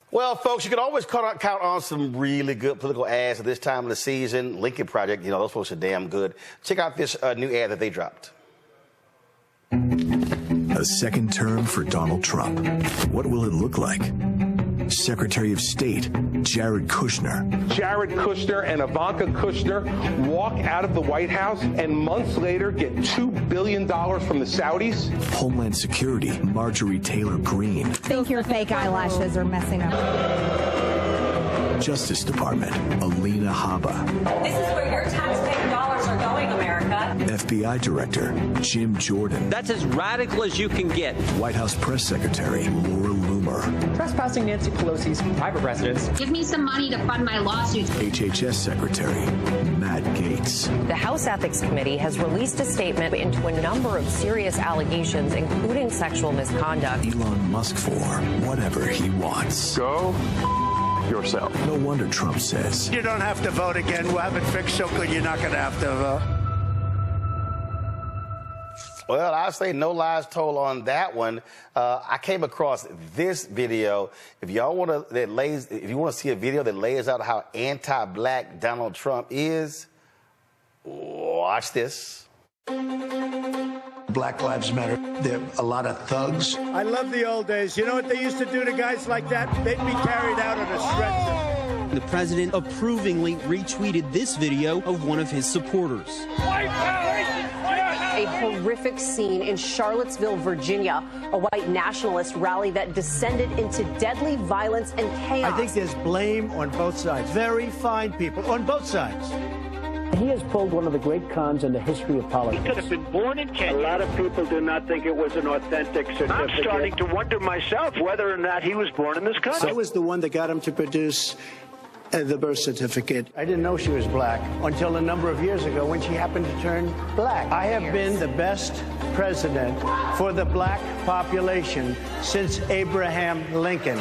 Well, folks, you can always count on some really good political ads at this time of the season. Lincoln Project, you know, those folks are damn good. Check out this new ad that they dropped. A second term for Donald Trump. What will it look like? Secretary of State Jared Kushner. Jared Kushner and Ivanka Kushner walk out of the White House and months later get $2 billion from the Saudis. Homeland Security Marjorie Taylor Greene. I think your fake eyelashes are messing up. Justice Department Alina Habba. This is where your taxpaying dollars are going, America. FBI Director Jim Jordan. That's as radical as you can get. White House Press Secretary Laura Loomer. Trespassing Nancy Pelosi's private residence. Give me some money to fund my lawsuits. HHS Secretary Matt Gaetz. The House Ethics Committee has released a statement into a number of serious allegations, including sexual misconduct. Elon Musk for whatever he wants. Go yourself. No wonder Trump says, you don't have to vote again. We'll have it fixed so good you're not going to have to vote. Well, I say no lies told on that one. I came across this video. If y'all want to, if you want to see a video that lays out how anti-black Donald Trump is, watch this. Black Lives Matter. There are a lot of thugs. I love the old days. You know what they used to do to guys like that? They'd be carried out on a stretcher. The president approvingly retweeted this video of one of his supporters. A horrific scene in Charlottesville, Virginia, a white nationalist rally that descended into deadly violence and chaos. I think there's blame on both sides. Very fine people on both sides. He has pulled one of the great cons in the history of politics. He could have been born in Kenya. A lot of people do not think it was an authentic certificate. I'm starting to wonder myself whether or not he was born in this country. I was the one that got him to produce the birth certificate. I didn't know she was black until a number of years ago when she happened to turn black. I have been the best president for the black population since Abraham Lincoln.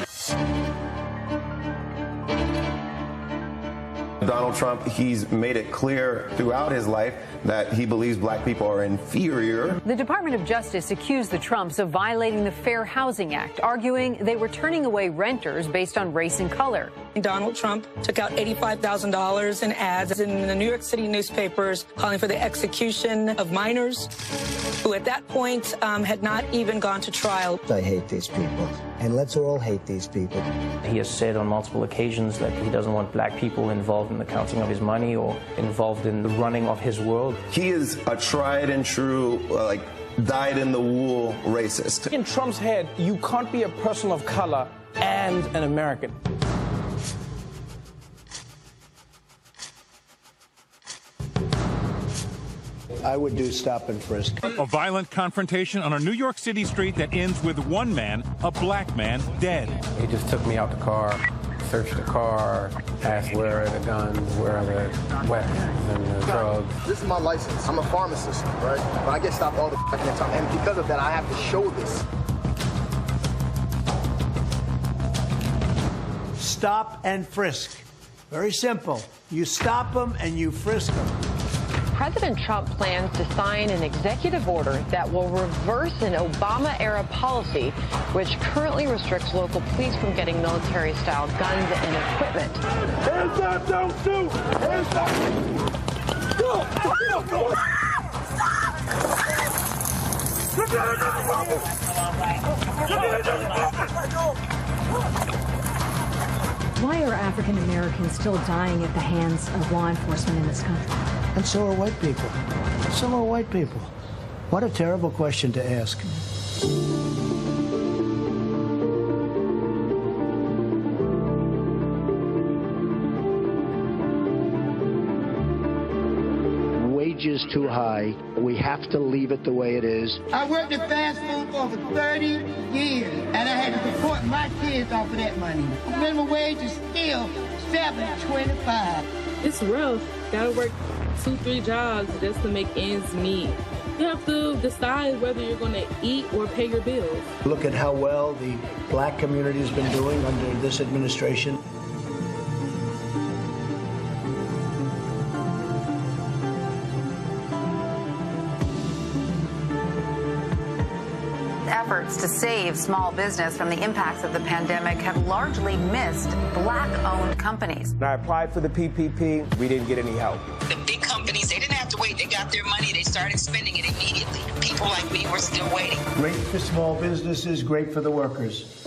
Donald Trump, he's made it clear throughout his life that he believes black people are inferior. The Department of Justice accused the Trumps of violating the Fair Housing Act, arguing they were turning away renters based on race and color. Donald Trump took out $85,000 in ads in the New York City newspapers calling for the execution of minors who at that point had not even gone to trial. I hate these people, and let's all hate these people. He has said on multiple occasions that he doesn't want black people involved in the counting of his money or involved in the running of his world. He is a tried and true, dyed-in-the-wool racist. In Trump's head, you can't be a person of color and an American. I would do stop and frisk. A violent confrontation on a New York City street that ends with one man, a black man, dead. He just took me out the car, searched the car, asked where are the guns, where are the weapons and the drugs. This is my license. I'm a pharmacist, right? But I get stopped all the fucking time. And because of that, I have to show this. Stop and frisk. Very simple. You stop them and you frisk them. President Trump plans to sign an executive order that will reverse an Obama-era policy which currently restricts local police from getting military-style guns and equipment. Hands up, don't shoot! Hands up! Go! Go! Go! Why are African Americans still dying at the hands of law enforcement in this country? And so are white people. So are white people. What a terrible question to ask. Wages too high. We have to leave it the way it is. I worked at fast food for over 30 years, and I had to support my kids off of that money. Minimum wage is still $7.25. It's rough. Gotta work 2-3 jobs just to make ends meet. You have to decide whether you're going to eat or pay your bills. Look at how well the black community has been doing under this administration. Effort efforts to save small business from the impacts of the pandemic have largely missed black-owned companies. When I applied for the PPP, we didn't get any help. The big companies, they didn't have to wait. They got their money. They started spending it immediately. People like me were still waiting. Great for small businesses, great for the workers.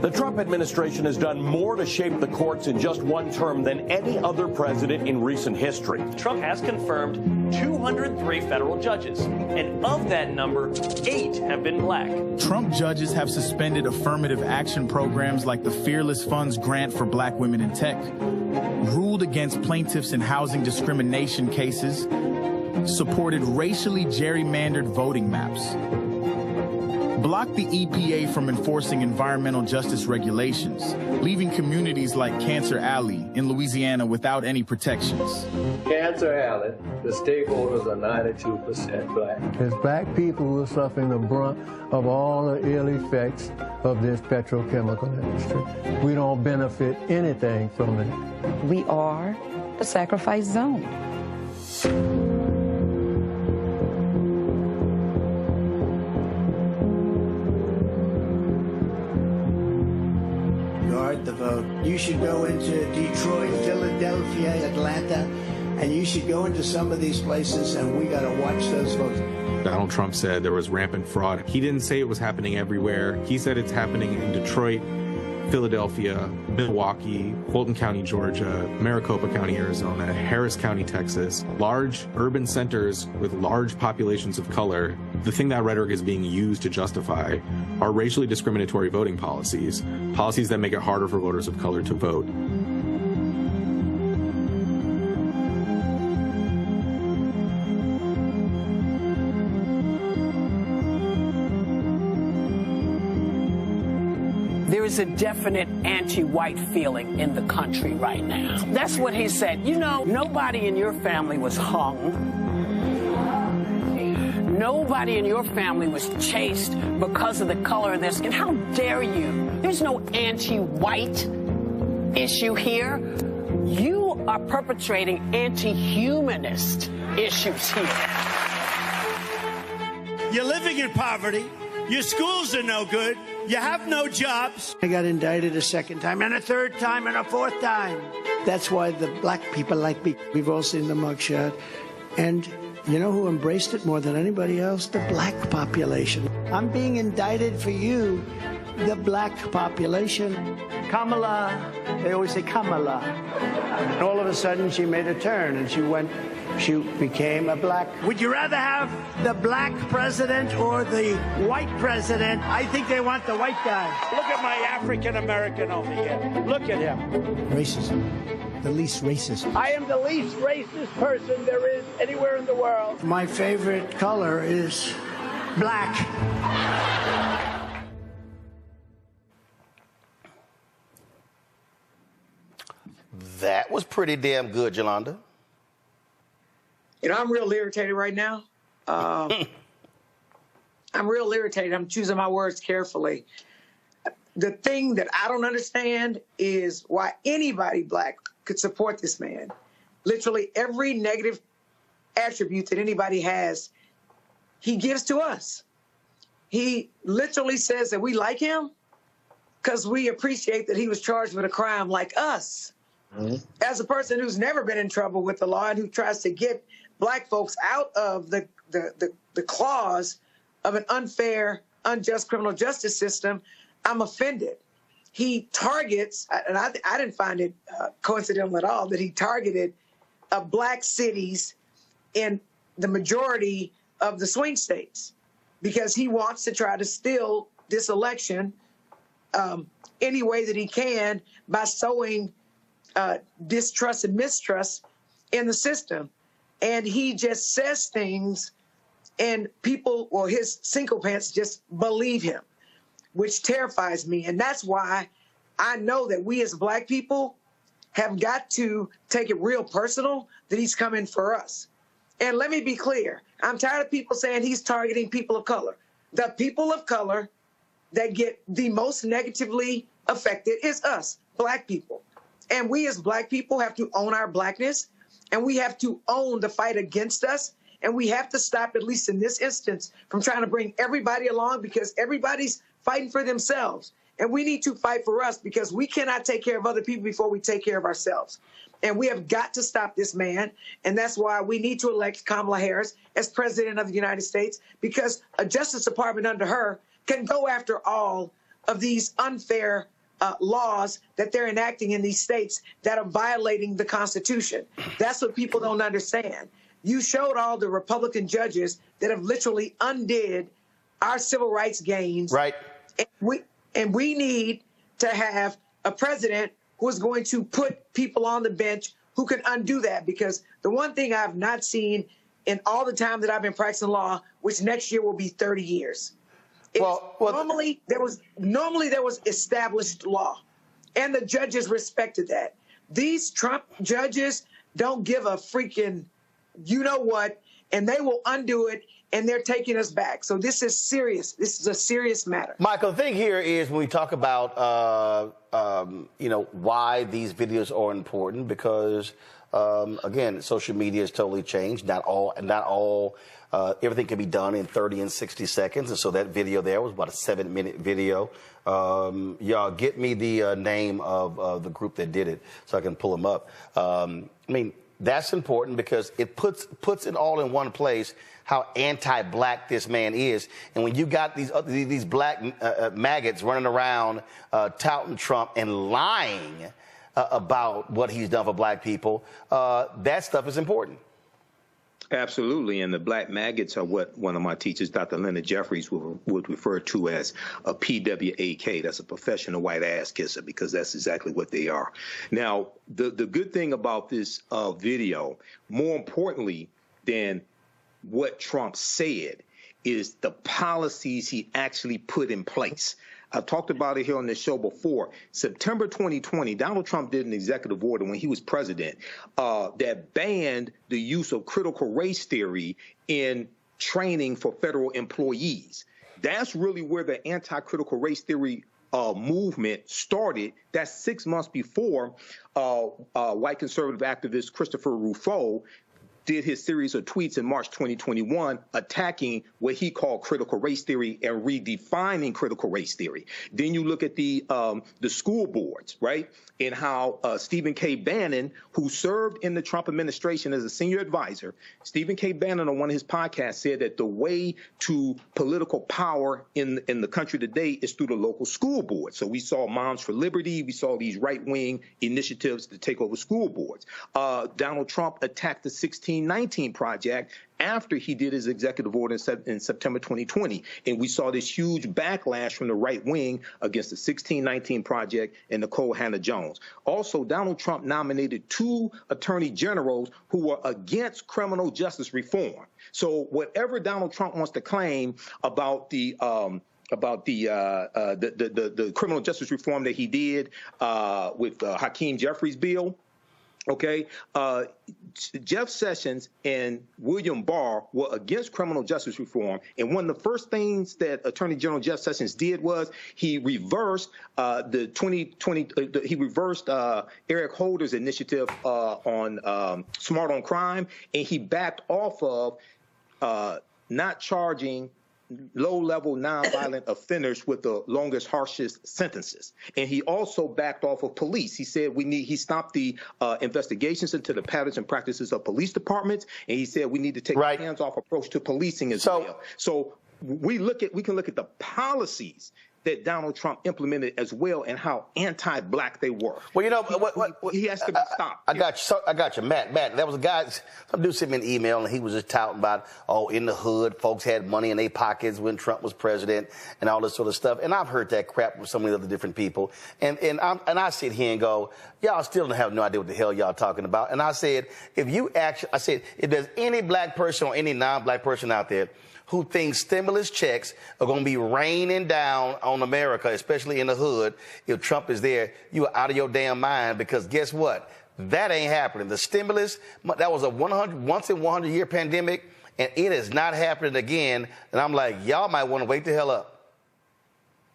The Trump administration has done more to shape the courts in just one term than any other president in recent history. Trump has confirmed 203 federal judges, and of that number, 8 have been black. Trump judges have suspended affirmative action programs like the Fearless Funds grant for black women in tech, ruled against plaintiffs in housing discrimination cases, supported racially gerrymandered voting maps, blocked the EPA from enforcing environmental justice regulations, leaving communities like Cancer Alley in Louisiana without any protections. Cancer Alley, the stakeholders are 92% black. It's black people who are suffering the brunt of all the ill effects of this petrochemical industry. We don't benefit anything from it. We are the sacrifice zone. The vote. You should go into Detroit, Philadelphia, Atlanta, and you should go into some of these places, and we got to watch those votes. Donald Trump said there was rampant fraud. He didn't say it was happening everywhere. He said it's happening in Detroit, Philadelphia, Milwaukee, Fulton County, Georgia, Maricopa County, Arizona, Harris County, Texas, large urban centers with large populations of color. The thing that rhetoric is being used to justify are racially discriminatory voting policies, policies that make it harder for voters of color to vote. There is a definite anti-white feeling in the country right now. That's what he said. You know, nobody in your family was hung. Nobody in your family was chased because of the color of their skin. How dare you? There's no anti-white issue here. You are perpetrating anti-humanist issues here. You're living in poverty. Your schools are no good. You have no jobs. I got indicted a second time, and a third time, and a fourth time. That's why the black people like me. We've all seen the mugshot. And you know who embraced it more than anybody else? The black population. I'm being indicted for you, the black population. Kamala, they always say Kamala. And all of a sudden she made a turn and she became a black. Would you rather have the black president or the white president? I think they want the white guy. Look at my African American over here. Look at him. Racism. The least racist. I am the least racist person there is anywhere in the world. My favorite color is black. That was pretty damn good, Yolanda. You know, I'm real irritated right now. I'm real irritated. I'm choosing my words carefully. The thing that I don't understand is why anybody black could support this man. Literally every negative attribute that anybody has, he gives to us. He literally says that we like him because we appreciate that he was charged with a crime like us. Mm-hmm. As a person who's never been in trouble with the law and who tries to get black folks out of the claws of an unfair, unjust criminal justice system, I'm offended. He targets, and I didn't find it coincidental at all, that he targeted black cities in the majority of the swing states because he wants to try to steal this election any way that he can by sowing distrust and mistrust in the system. And he just says things and people, or his sycophants, just believe him, which terrifies me. And that's why I know that we as black people have got to take it real personal that he's coming for us. And let me be clear. I'm tired of people saying he's targeting people of color. The people of color that get the most negatively affected is us, black people. And we as black people have to own our blackness, and we have to own the fight against us, And we have to stop, at least in this instance, from trying to bring everybody along, because everybody's fighting for themselves. And we need to fight for us, because we cannot take care of other people before we take care of ourselves. And we have got to stop this man. And that's why we need to elect Kamala Harris as president of the United States, because a Justice Department under her can go after all of these unfair laws that they're enacting in these states that are violating the Constitution. That's what people don't understand. You showed all the Republican judges that have literally undid our civil rights gains. Right. And we need to have a president who is going to put people on the bench who can undo that. Because the one thing I've not seen in all the time that I've been practicing law, which next year will be 30 years, normally there was established law, and the judges respected that. These Trump judges don't give a freaking you know what, and they will undo it, and they're taking us back. So this is serious. This is a serious matter. Michael, the thing here is when we talk about why these videos are important, because again, social media has totally changed. Not all. Everything can be done in 30 and 60 seconds. And so that video there was about a 7-minute video. Y'all get me the name of the group that did it so I can pull them up. I mean, that's important because it puts it all in one place, how anti-black this man is. And when you got these black maggots running around touting Trump and lying about what he's done for black people, that stuff is important. Absolutely, and the black maggots are what one of my teachers, Dr. Leonard Jeffries, would refer to as a PWAK. That's a professional white ass kisser, because that's exactly what they are. Now, the good thing about this video, more importantly than what Trump said, is the policies he actually put in place. I've talked about it here on this show before. September 2020, Donald Trump did an executive order when he was president that banned the use of critical race theory in training for federal employees. That's really where the anti-critical race theory movement started. That's 6 months before white conservative activist Christopher Rufo did his series of tweets in March 2021 attacking what he called critical race theory and redefining critical race theory. Then you look at the school boards, right, and how Stephen K. Bannon, who served in the Trump administration as a senior advisor, Stephen K. Bannon on one of his podcasts said that the way to political power in the country today is through the local school board. So we saw Moms for Liberty. We saw these right-wing initiatives to take over school boards. Donald Trump attacked the 1619 Project after he did his executive order in September 2020. And we saw this huge backlash from the right wing against the 1619 Project and Nicole Hannah-Jones. Also, Donald Trump nominated 2 attorney generals who were against criminal justice reform. So whatever Donald Trump wants to claim about the criminal justice reform that he did with Hakeem Jeffries' bill, okay, Jeff Sessions and William Barr were against criminal justice reform, and one of the first things that Attorney General Jeff Sessions did was he reversed Eric Holder's initiative on Smart on Crime, and he backed off of not charging low-level nonviolent offenders with the longest, harshest sentences. And he also backed off of police. He said he stopped the investigations into the patterns and practices of police departments, and he said we need to take a hands-off approach to policing as well. So we can look at the policies that Donald Trump implemented as well, and how anti-black they were. Well, you know, he has to be stopped. I got you, Matt. There was a guy, some dude sent me an email, and he was just touting about, in the hood, folks had money in their pockets when Trump was president, and all this sort of stuff. And I've heard that crap from so many other different people. And I sit here and go, y'all still don't have no idea what the hell y'all talking about. And I said, if there's any black person or any non-black person out there who thinks stimulus checks are going to be raining down on America, especially in the hood, if Trump is there, you are out of your damn mind, because guess what? That ain't happening. The stimulus, that was a once in 100-year pandemic, and it is not happening again. And I'm like, y'all might want to wake the hell up.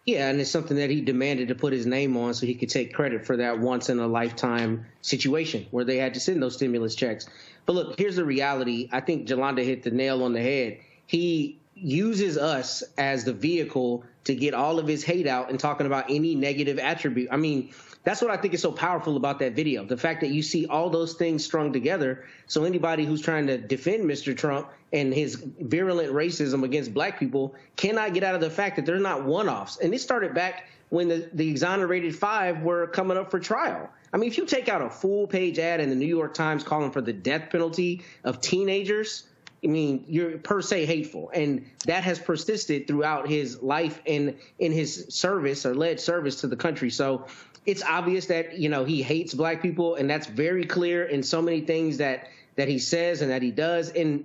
Yeah, and it's something that he demanded to put his name on so he could take credit for that once-in-a-lifetime situation where they had to send those stimulus checks. But look, here's the reality. I think Jolanda hit the nail on the head. He uses us as the vehicle to get all of his hate out and talking about any negative attribute. I mean, that's what I think is so powerful about that video. The fact that you see all those things strung together. So anybody who's trying to defend Mr. Trump and his virulent racism against black people cannot get out of the fact that they're not one-offs. And it started back when the exonerated 5 were coming up for trial. I mean, if you take out a full-page ad in the New York Times calling for the death penalty of teenagers, I mean, you're per se hateful. And that has persisted throughout his life and in his service or led service to the country. So it's obvious that, you know, he hates black people, and that's very clear in so many things that he says and that he does. And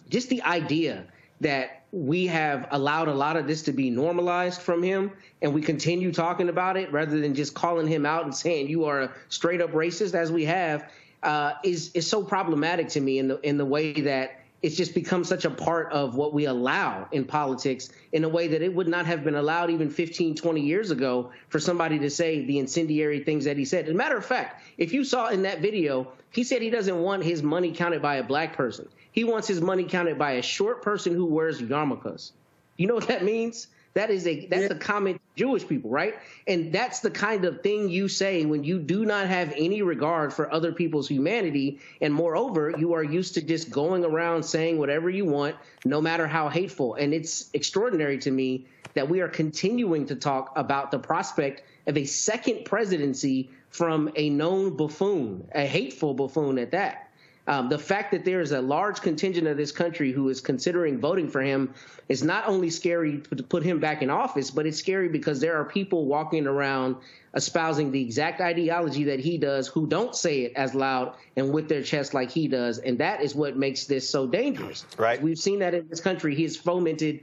just the idea that we have allowed a lot of this to be normalized from him and we continue talking about it rather than just calling him out and saying you are a straight up racist as we have is so problematic to me in the way that it's just become such a part of what we allow in politics in a way that it would not have been allowed even 15, 20 years ago for somebody to say the incendiary things that he said. As a matter of fact, if you saw in that video, he said he doesn't want his money counted by a black person. He wants his money counted by a short person who wears yarmulkes. You know what that means? That's a comment to Jewish people, right? And that's the kind of thing you say when you do not have any regard for other people's humanity. And moreover, you are used to just going around saying whatever you want, no matter how hateful. And it's extraordinary to me that we are continuing to talk about the prospect of a second presidency from a known buffoon, a hateful buffoon at that. The fact that there is a large contingent of this country who is considering voting for him is not only scary to put him back in office, but it's scary because there are people walking around espousing the exact ideology that he does who don't say it as loud and with their chest like he does. And that is what makes this so dangerous. Right. We've seen that in this country. He has fomented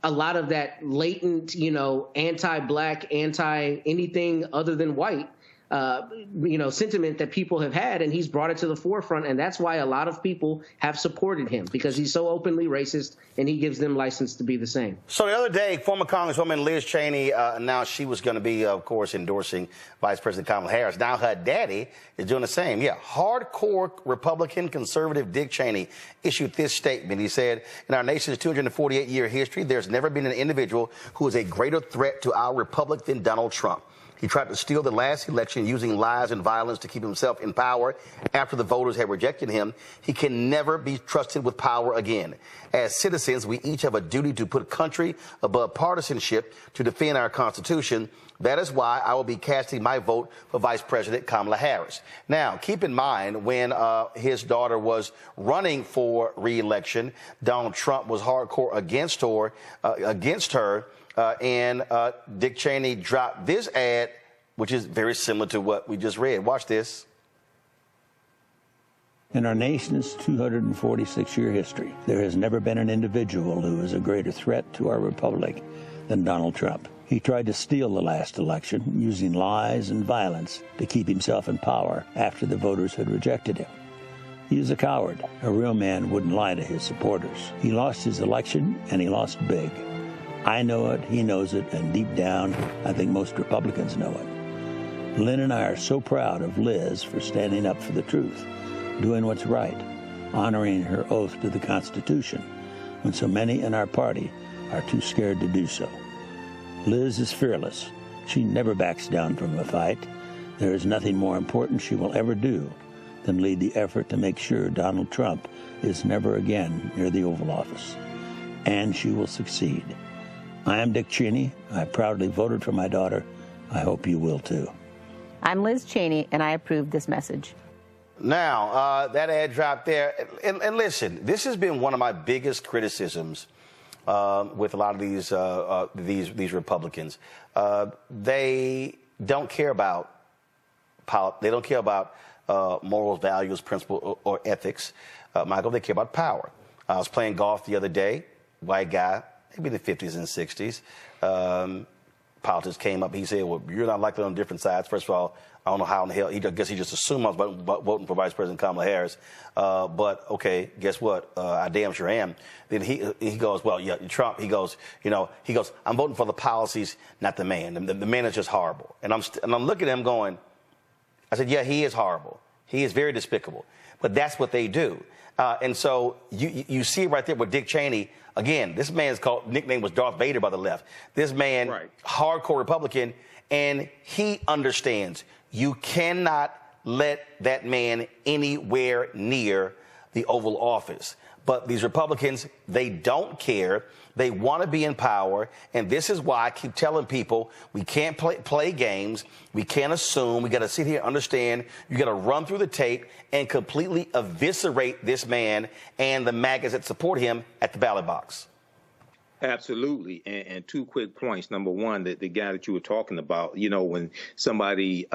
a lot of that latent, you know, anti-black, anti-anything other than white sentiment that people have had, and he's brought it to the forefront, and that's why a lot of people have supported him, because he's so openly racist, and he gives them license to be the same. So the other day, former Congresswoman Liz Cheney announced she was going to be, of course, endorsing Vice President Kamala Harris. Now her daddy is doing the same. Yeah, hardcore Republican conservative Dick Cheney issued this statement. He said, in our nation's 248-year history, there's never been an individual who is a greater threat to our republic than Donald Trump. He tried to steal the last election using lies and violence to keep himself in power after the voters had rejected him. He can never be trusted with power again. As citizens, we each have a duty to put country above partisanship to defend our Constitution. That is why I will be casting my vote for Vice President Kamala Harris. Now, keep in mind, when his daughter was running for re-election, Donald Trump was hardcore against her. And Dick Cheney dropped this ad, which is very similar to what we just read. Watch this. In our nation's 246-year history, there has never been an individual who is a greater threat to our republic than Donald Trump. He tried to steal the last election using lies and violence to keep himself in power after the voters had rejected him. He is a coward. A real man wouldn't lie to his supporters. He lost his election, and he lost big. I know it, he knows it, and deep down, I think most Republicans know it. Lynn and I are so proud of Liz for standing up for the truth, doing what's right, honoring her oath to the Constitution, when so many in our party are too scared to do so. Liz is fearless. She never backs down from a fight. There is nothing more important she will ever do than lead the effort to make sure Donald Trump is never again near the Oval Office. And she will succeed. I am Dick Cheney. I proudly voted for my daughter. I hope you will too. I'm Liz Cheney, and I approve this message. Now, that ad dropped there. And listen, this has been one of my biggest criticisms with a lot of these Republicans. They don't care about morals, values, principles, or ethics. Michael, they care about power. I was playing golf the other day, white guy, maybe in the 50s and 60s, politics came up. He said, well, you're not likely on different sides. First of all, I don't know how in the hell. I guess he just assumed I was voting for Vice President Kamala Harris. But, okay, guess what? I damn sure am. Then he goes, well, yeah, Trump, he goes, I'm voting for the policies, not the man. The man is just horrible. And I'm looking at him going, I said, yeah, he is horrible. He is very despicable. But that's what they do. And so you see right there with Dick Cheney. Again, this man's nickname was Darth Vader by the left. This man, hardcore Republican, and he understands you cannot let that man anywhere near the Oval Office. But these Republicans, they don't care. They want to be in power. And this is why I keep telling people we can't play games. We can't assume. We got to sit here and understand. You got to run through the tape and completely eviscerate this man and the MAGAs that support him at the ballot box. Absolutely. And two quick points. Number one, the guy that you were talking about, when somebody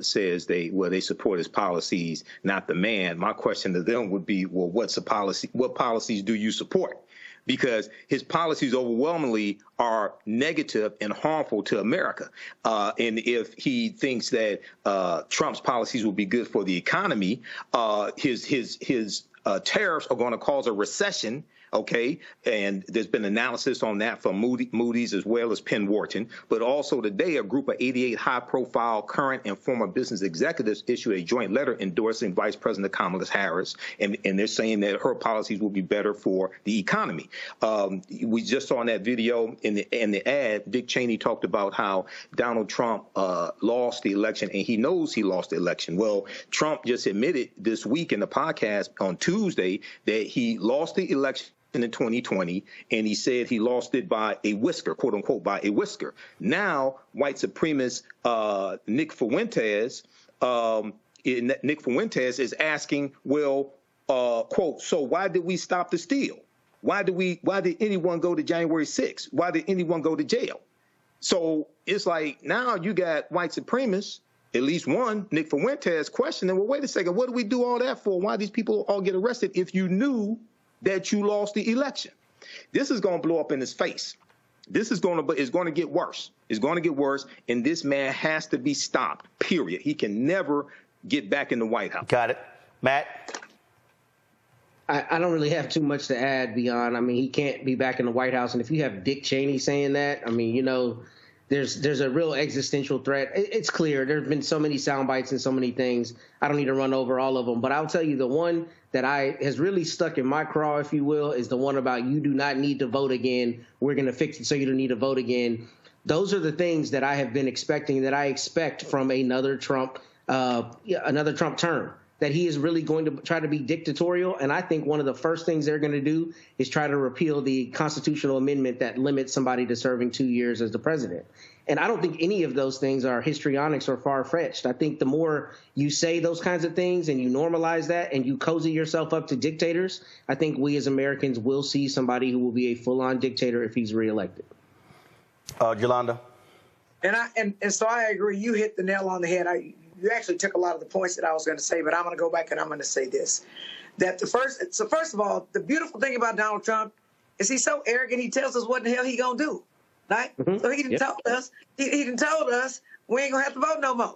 says they support his policies, not the man, my question to them would be, well, what policies do you support? Because his policies overwhelmingly are negative and harmful to America. And if he thinks that Trump's policies will be good for the economy, his tariffs are going to cause a recession. Okay, and there's been analysis on that from Moody's as well as Penn Wharton. But also today, a group of 88 high-profile current and former business executives issued a joint letter endorsing Vice President Kamala Harris, and they're saying that her policies will be better for the economy. We just saw in that video in the ad, Dick Cheney talked about how Donald Trump lost the election, and he knows he lost the election. Well, Trump just admitted this week in the podcast on Tuesday that he lost the election in 2020, and he said he lost it by a whisker, quote unquote, by a whisker. Now, white supremacist Nick Fuentes is asking, well, quote, so why did we stop the steal? Why did anyone go to January 6th? Why did anyone go to jail? So it's like now you got white supremacists, at least one, Nick Fuentes, questioning, well, wait a second, what do we do all that for? Why these people all get arrested if you knew that you lost the election? This is going to blow up in his face. It's going to get worse. It's going to get worse, and this man has to be stopped, period. He can never get back in the White House. Got it. Matt? I don't really have too much to add beyond, he can't be back in the White House. And if you have Dick Cheney saying that, there's a real existential threat. It's clear. There have been so many sound bites and so many things. I don't need to run over all of them. But I'll tell you the one that has really stuck in my craw, if you will, is the one about you do not need to vote again. We're going to fix it so you don't need to vote again. Those are the things that I have been expecting, that I expect from another Trump term, that he is really going to try to be dictatorial. And I think one of the first things they're going to do is try to repeal the constitutional amendment that limits somebody to serving 2 years as the president. And I don't think any of those things are histrionics or far-fetched. I think the more you say those kinds of things and you normalize that and you cozy yourself up to dictators, I think we as Americans will see somebody who will be a full-on dictator if he's reelected. Yolanda? And so I agree. You hit the nail on the head. You actually took a lot of the points that I was going to say, but I'm going to go back and I'm going to say this. First of all, the beautiful thing about Donald Trump is he's so arrogant, he tells us what the hell he going to do. Right? Mm-hmm. So he done told us, he done told us we ain't going to have to vote no more.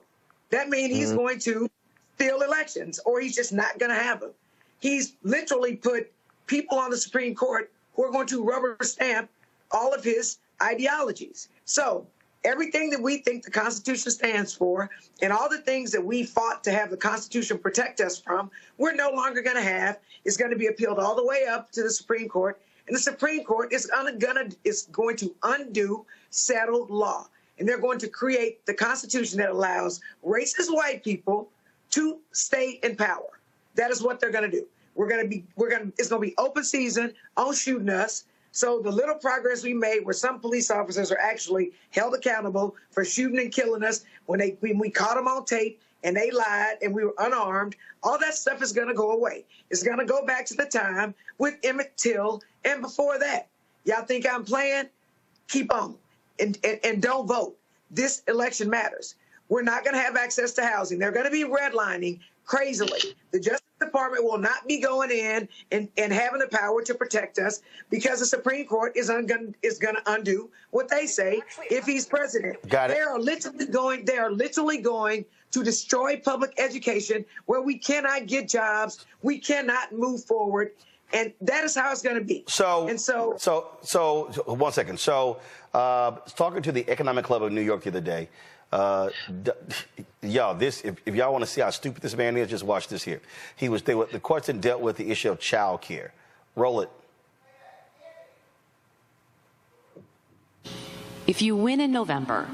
That means he's going to steal elections, or he's just not going to have them. He's literally put people on the Supreme Court who are going to rubber stamp all of his ideologies. So everything that we think the Constitution stands for and all the things that we fought to have the Constitution protect us from, we're no longer going to have. It's going to be appealed all the way up to the Supreme Court. And the Supreme Court is going to undo settled law. And they're going to create the Constitution that allows racist white people to stay in power. That is what they're going to do. It's going to be open season on shooting us. So the little progress we made where some police officers are actually held accountable for shooting and killing us when we caught them on tape and they lied and we were unarmed, all that stuff is going to go away. It's going to go back to the time with Emmett Till and before that. Y'all think I'm playing? Keep on and don't vote. This election matters. We're not going to have access to housing. They're going to be redlining crazily. The Justice Department will not be going in and having the power to protect us because the Supreme Court is going to undo what they say if he's president. Got it. They are literally going to destroy public education where we cannot get jobs, we cannot move forward, and that is how it's going to be. So 1 second. So talking to the Economic Club of New York the other day, y'all, if y'all want to see how stupid this man is, just watch this here. The courts had dealt with the issue of childcare. Roll it. If you win in November,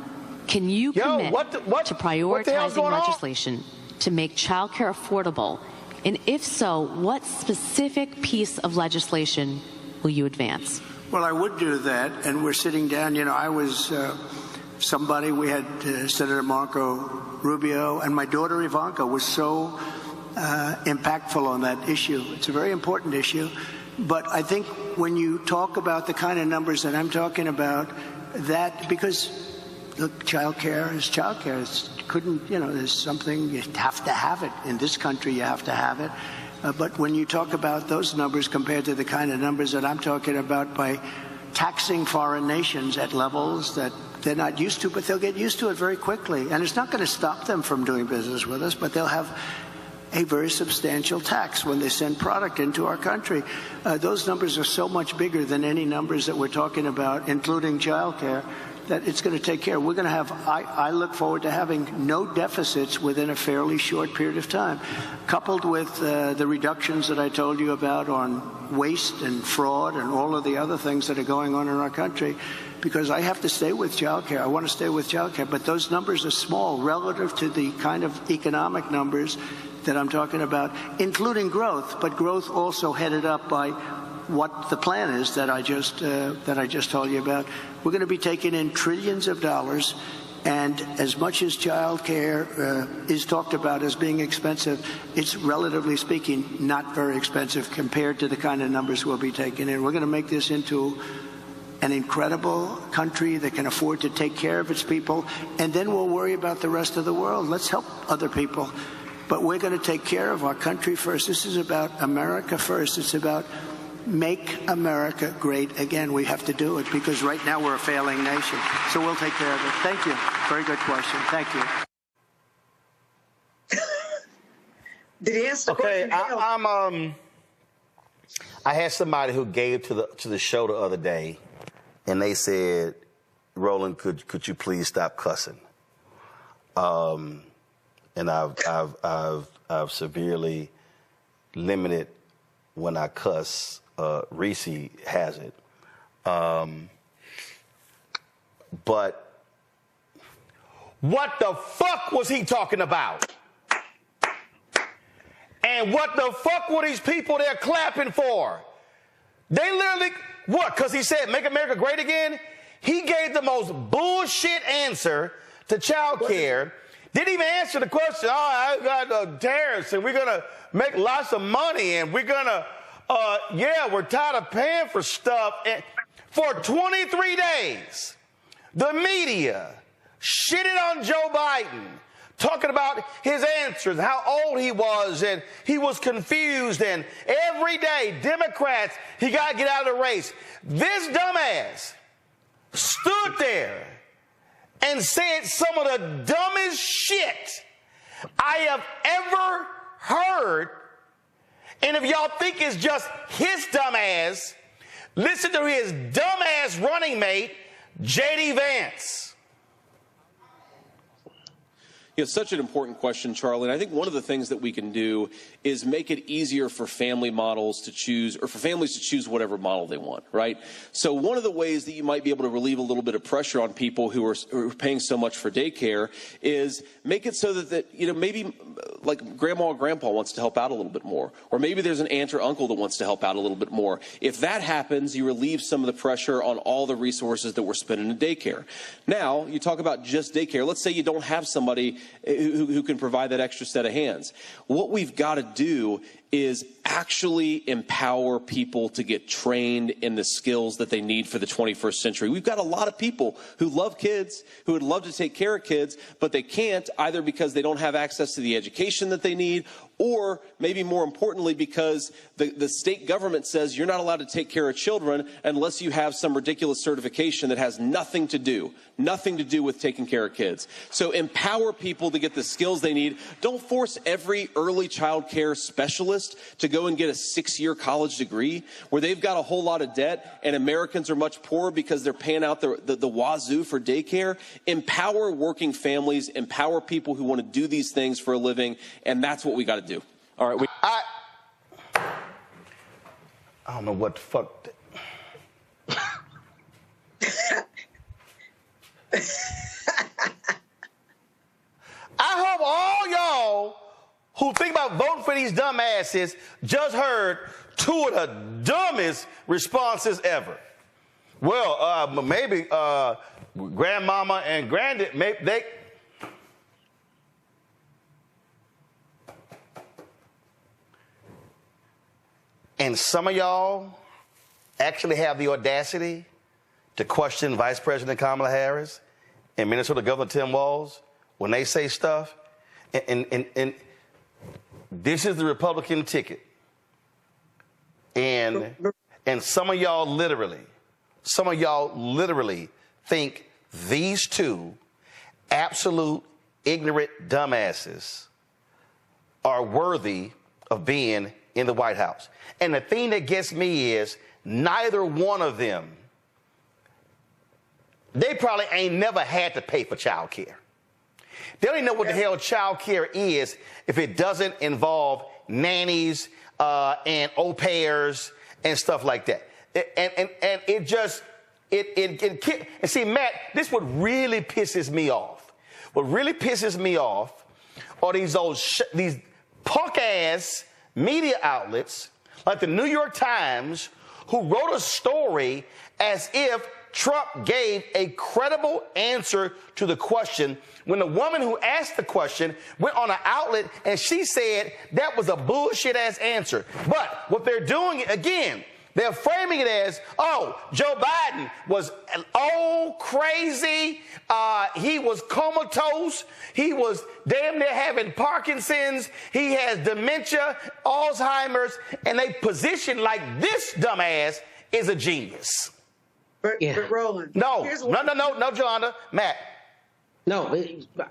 can you commit to prioritizing legislation to make childcare affordable? And if so, what specific piece of legislation will you advance? Well, I would do that, and we're sitting down. You know, I was we had Senator Marco Rubio, and my daughter Ivanka was so impactful on that issue. It's a very important issue. But I think when you talk about the kind of numbers that I'm talking about, because look, childcare is childcare. There's something, you have to have it. In this country, you have to have it. But when you talk about those numbers compared to the kind of numbers that I'm talking about by taxing foreign nations at levels that they're not used to, but they'll get used to it very quickly. And it's not going to stop them from doing business with us, but they'll have a very substantial tax when they send product into our country. Those numbers are so much bigger than any numbers that we're talking about, including childcare, that it's going to take care. We're going to have, I look forward to having no deficits within a fairly short period of time, coupled with the reductions that I told you about on waste and fraud and all of the other things that are going on in our country, because I have to stay with childcare. I want to stay with childcare, but those numbers are small relative to the kind of economic numbers that I'm talking about, including growth, but growth also headed up by what the plan is that I just told you about. We're going to be taking in trillions of dollars, and as much as child care is talked about as being expensive, it's relatively speaking not very expensive compared to the kind of numbers we'll be taking in. We're going to make this into an incredible country that can afford to take care of its people, and then we'll worry about the rest of the world. Let's help other people. But we're going to take care of our country first. This is about America first. It's about make America great again. We have to do it because right now we're a failing nation. So we'll take care of it. Thank you. Very good question. Thank you. Did he answer the question? I had somebody who gave to the show the other day, and they said, "Roland, could you please stop cussing?" And I've severely limited when I cuss. Reese has it. But what the fuck was he talking about? And what the fuck were these people there clapping for? They literally, what? Because he said, make America great again? He gave the most bullshit answer to child care. Didn't even answer the question, I got tariffs and we're going to make lots of money and we're going to, we're tired of paying for stuff. And for 23 days, the media shitted on Joe Biden, talking about his answers, how old he was, and he was confused. And every day, Democrats, he got to get out of the race. This dumbass stood there and said some of the dumbest shit I have ever heard. And if y'all think it's just his dumb ass, listen to his dumb ass running mate, J.D. Vance. It's such an important question, Charlie. And I think one of the things that we can do is make it easier for family models to choose, or for families to choose whatever model they want, right? So one of the ways that you might be able to relieve a little bit of pressure on people who are paying so much for daycare is make it so that maybe like grandma or grandpa wants to help out a little bit more, or maybe there's an aunt or uncle that wants to help out a little bit more. If that happens, you relieve some of the pressure on all the resources that we're spending in daycare. Now, you talk about just daycare. Let's say you don't have somebody who can provide that extra set of hands. What we've got to do is actually empower people to get trained in the skills that they need for the 21st century. We've got a lot of people who love kids, who would love to take care of kids, but they can't, either because they don't have access to the education that they need, or maybe more importantly, because the state government says you're not allowed to take care of children unless you have some ridiculous certification that has nothing to do with taking care of kids. So empower people to get the skills they need. Don't force every early child care specialist to go and get a 6-year college degree where they've got a whole lot of debt and Americans are much poorer because they're paying out the wazoo for daycare. Empower working families, empower people who want to do these things for a living, and that's what we got to do. All right. I don't know what the fuck. I hope all y'all who think about voting for these dumbasses just heard two of the dumbest responses ever. Well, maybe grandmama and granddad, maybe they. And some of y'all actually have the audacity to question Vice President Kamala Harris and Minnesota Governor Tim Walz when they say stuff. And this is the Republican ticket. And some of y'all literally think these two absolute ignorant dumbasses are worthy of being in the White House. And the thing that gets me is neither one of them, they probably ain't never had to pay for child care. They don't even know what the hell child care is if it doesn't involve nannies and au pairs and stuff like that. And it just, and see, Matt, this is what really pisses me off. What really pisses me off are these punk-ass media outlets like the New York Times who wrote a story as if Trump gave a credible answer to the question when the woman who asked the question went on an outlet and she said that was a bullshit-ass answer. But what they're doing, again, they're framing it as, oh, Joe Biden was crazy. He was comatose. He was damn near having Parkinson's. He has dementia, Alzheimer's, and they position like this dumbass is a genius. But Roland. No, Jolanda. Matt. No,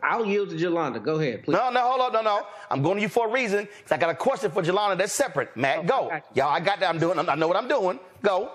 I'll yield to Jolanda. Go ahead, please. No, hold on, no. I'm going to you for a reason, because I got a question for Jolanda that's separate. Matt, go. I got that. I know what I'm doing. Go.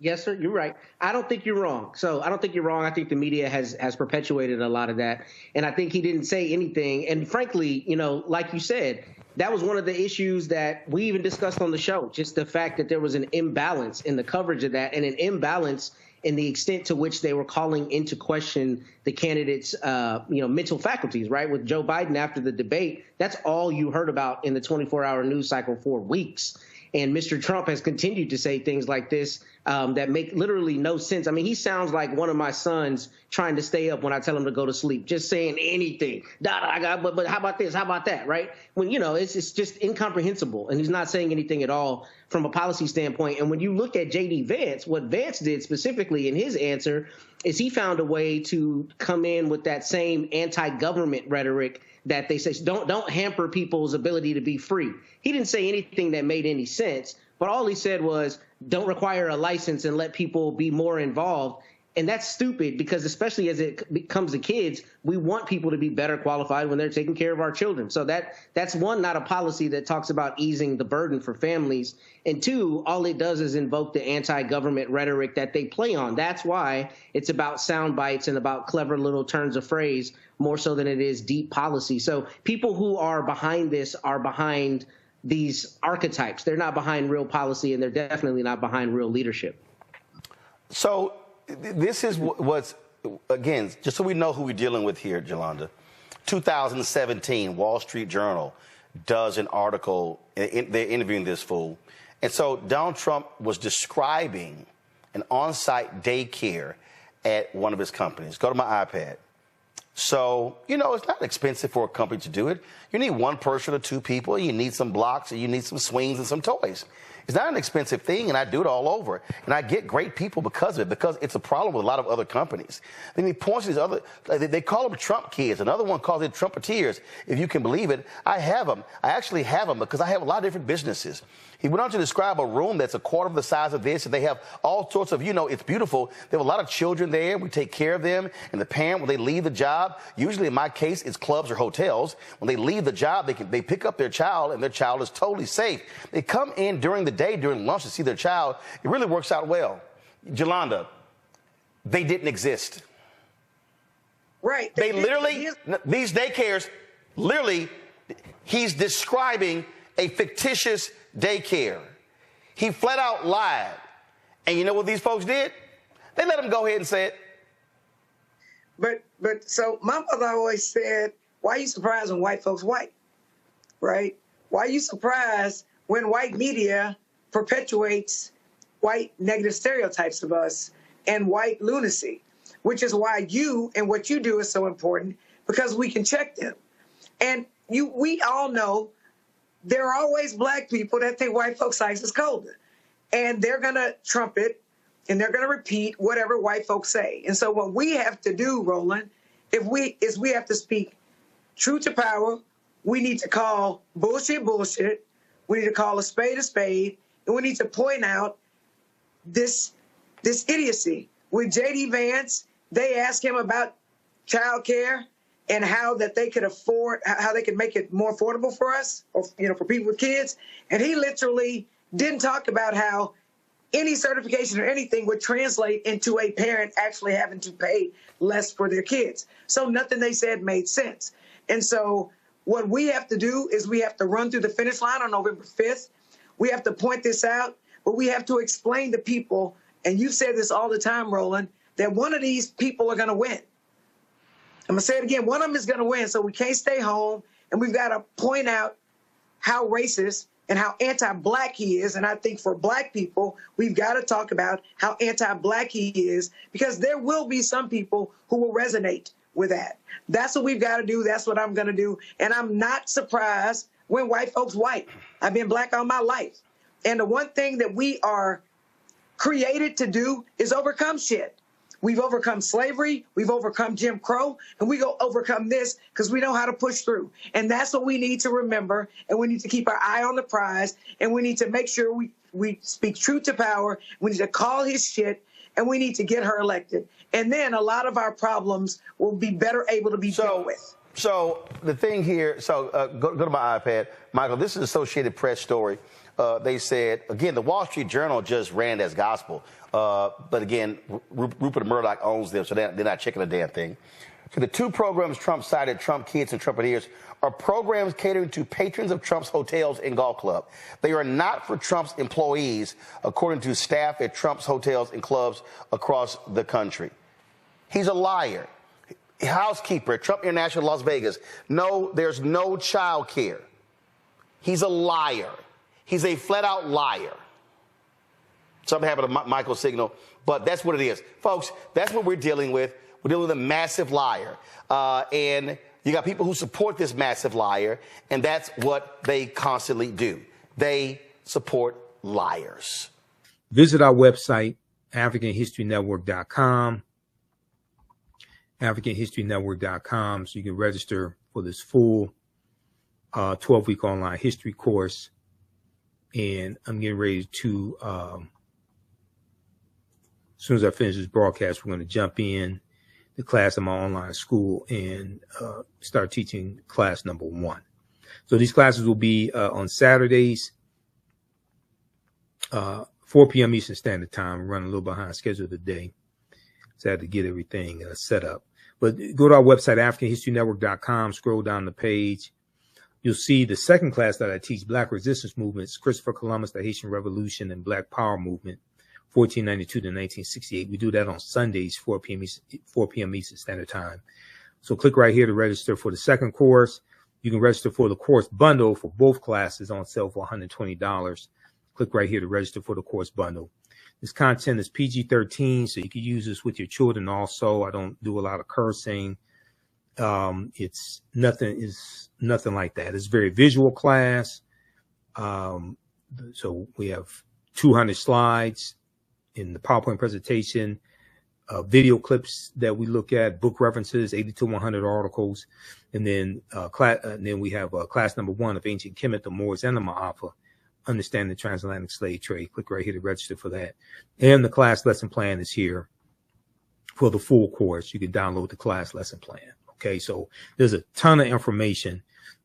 Yes, sir, you're right. I don't think you're wrong. I think the media has perpetuated a lot of that. And I think he didn't say anything. And frankly, like you said, that was one of the issues that we even discussed on the show, just the fact that there was an imbalance in the coverage of that and an imbalance in the extent to which they were calling into question the candidates' mental faculties, right? With Joe Biden after the debate, that's all you heard about in the 24-hour news cycle for weeks. And Mr. Trump has continued to say things like this that make literally no sense. I mean, he sounds like one of my sons trying to stay up when I tell him to go to sleep, just saying anything. But how about this? How about that? Right? When, it's just incomprehensible. And he's not saying anything at all from a policy standpoint. And when you look at J.D. Vance, what Vance did specifically in his answer is he found a way to come in with that same anti-government rhetoric that they say, don't hamper people's ability to be free. He didn't say anything that made any sense, but all he said was, don't require a license and let people be more involved. And that's stupid because especially as it comes to kids, we want people to be better qualified when they're taking care of our children. So that's one, not a policy that talks about easing the burden for families. And two, all it does is invoke the anti-government rhetoric that they play on. That's why it's about sound bites and about clever little turns of phrase more so than it is deep policy. So people who are behind this are behind these archetypes. They're not behind real policy, and they're definitely not behind real leadership. So this is what's, again, just so we know who we're dealing with here, Jolanda. 2017, Wall Street Journal does an article, they're interviewing this fool. And so Donald Trump was describing an on-site daycare at one of his companies. Go to my iPad. So, it's not expensive for a company to do it. You need one person or two people, you need some blocks, and you need some swings and some toys. It's not an expensive thing, and I do it all over. And I get great people because of it, because it's a problem with a lot of other companies. Then he points to these other, they call them Trump kids. Another one calls it Trumpeteers, if you can believe it. I have them. I actually have them because I have a lot of different businesses. He went on to describe a room that's a quarter of the size of this, and they have all sorts of, it's beautiful. They have a lot of children there. We take care of them. And the parent, when they leave the job, usually in my case, it's clubs or hotels. When they leave the job, they pick up their child, and their child is totally safe. They come in during the day, during lunch, to see their child. It really works out well. Jolanda, they didn't exist. Right. They literally, these daycares, literally, he's describing a fictitious daycare. He flat out lied. And you know what these folks did? They let him go ahead and say it. But so my mother always said, why are you surprised when white folks white? Right? Why are you surprised when white media perpetuates white negative stereotypes of us and white lunacy? Which is why you and what you do is so important, because we can check them. And we all know there are always black people that think white folks' ice is colder. And they're going to trumpet and they're going to repeat whatever white folks say. And so what we have to do, Roland, we have to speak truth to power. We need to call bullshit bullshit. We need to call a spade, and we need to point out this idiocy. With J.D. Vance, they asked him about childcare and how that they could afford, how they could make it more affordable for us, or for people with kids. And he literally didn't talk about how any certification or anything would translate into a parent actually having to pay less for their kids. So nothing they said made sense. And so what we have to do is we have to run through the finish line on November 5th. We have to point this out, but we have to explain to people, and you say this all the time, Roland, that one of these people are going to win. I'm going to say it again. One of them is going to win, so we can't stay home, and we've got to point out how racist and how anti-black he is. And I think for black people, we've got to talk about how anti-black he is, because there will be some people who will resonate with that. That's what we've got to do. That's what I'm going to do. And I'm not surprised when white folks white. I've been black all my life. And the one thing that we are created to do is overcome shit. We've overcome slavery, we've overcome Jim Crow, and we go overcome this because we know how to push through. And that's what we need to remember, and we need to keep our eye on the prize, and we need to make sure we speak truth to power. We need to call his shit, and we need to get her elected. And then a lot of our problems will be better able to be dealt with. So the thing here, go to my iPad. Michael, this is an Associated Press story. They said, again, the Wall Street Journal just ran as gospel. But again, Rupert Murdoch owns them, so they're not checking a damn thing. So the two programs Trump cited, Trump Kids and Trumpeteers, are programs catering to patrons of Trump's hotels and golf club. They are not for Trump's employees, according to staff at Trump's hotels and clubs across the country. He's a liar. Housekeeper at Trump International Las Vegas. No, there's no child care. He's a liar. He's a flat-out liar. Something happened to Michael's signal, but that's what it is. Folks, that's what we're dealing with. We're dealing with a massive liar. And you got people who support this massive liar, and that's what they constantly do. They support liars. Visit our website, AfricanHistoryNetwork.com. AfricanHistoryNetwork.com, so you can register for this full 12-week online history course. And I'm getting ready to, as soon as I finish this broadcast, we're going to jump in the class of my online school and start teaching class number 1. So these classes will be on Saturdays, 4 p.m. Eastern Standard Time. We're running a little behind schedule today, so I had to get everything set up. But go to our website, AfricanHistoryNetwork.com, scroll down the page. You'll see the second class that I teach, Black Resistance Movements, Christopher Columbus, the Haitian Revolution, and Black Power Movement, 1492 to 1968. We do that on Sundays, 4 p.m. Eastern Standard Time. So click right here to register for the second course. You can register for the course bundle for both classes on sale for $120. Click right here to register for the course bundle. This content is PG-13, so you can use this with your children also. I don't do a lot of cursing. It's nothing like that. It's a very visual class. So we have 200 slides in the PowerPoint presentation, video clips that we look at, book references, 80 to 100 articles, and then we have class number 1 of Ancient Kemet, the Moors, and the Ma'afa, Understanding the Transatlantic Slave Trade. Click right here to register for that. And the class lesson plan is here for the full course. You can download the class lesson plan. Okay, so there's a ton of information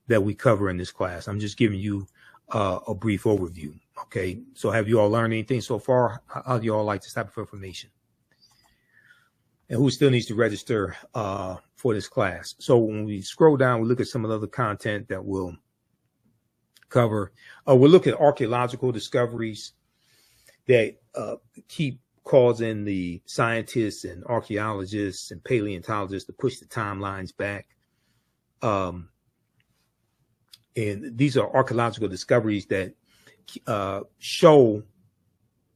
that we cover in this class. I'm just giving you a brief overview. Okay, so have you all learned anything so far? How do you all like this type of information? And who still needs to register for this class? So when we scroll down, we look at some of the other content that we'll cover. We'll look at archaeological discoveries that keep causing the scientists and archaeologists and paleontologists to push the timelines back. And these are archaeological discoveries that show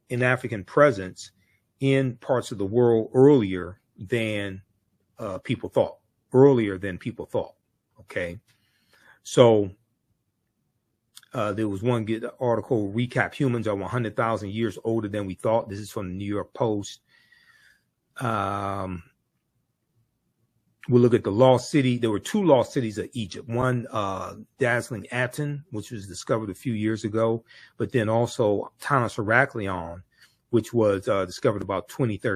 an African presence in parts of the world earlier than people thought. Okay, so there was one good article, Recap Humans Are 100,000 Years Older Than We Thought. This is from the New York Post. We'll look at the lost city. There were 2 lost cities of Egypt. One, dazzling Aten, which was discovered a few years ago, but then also Tanis Heraklion, which was discovered about 2013.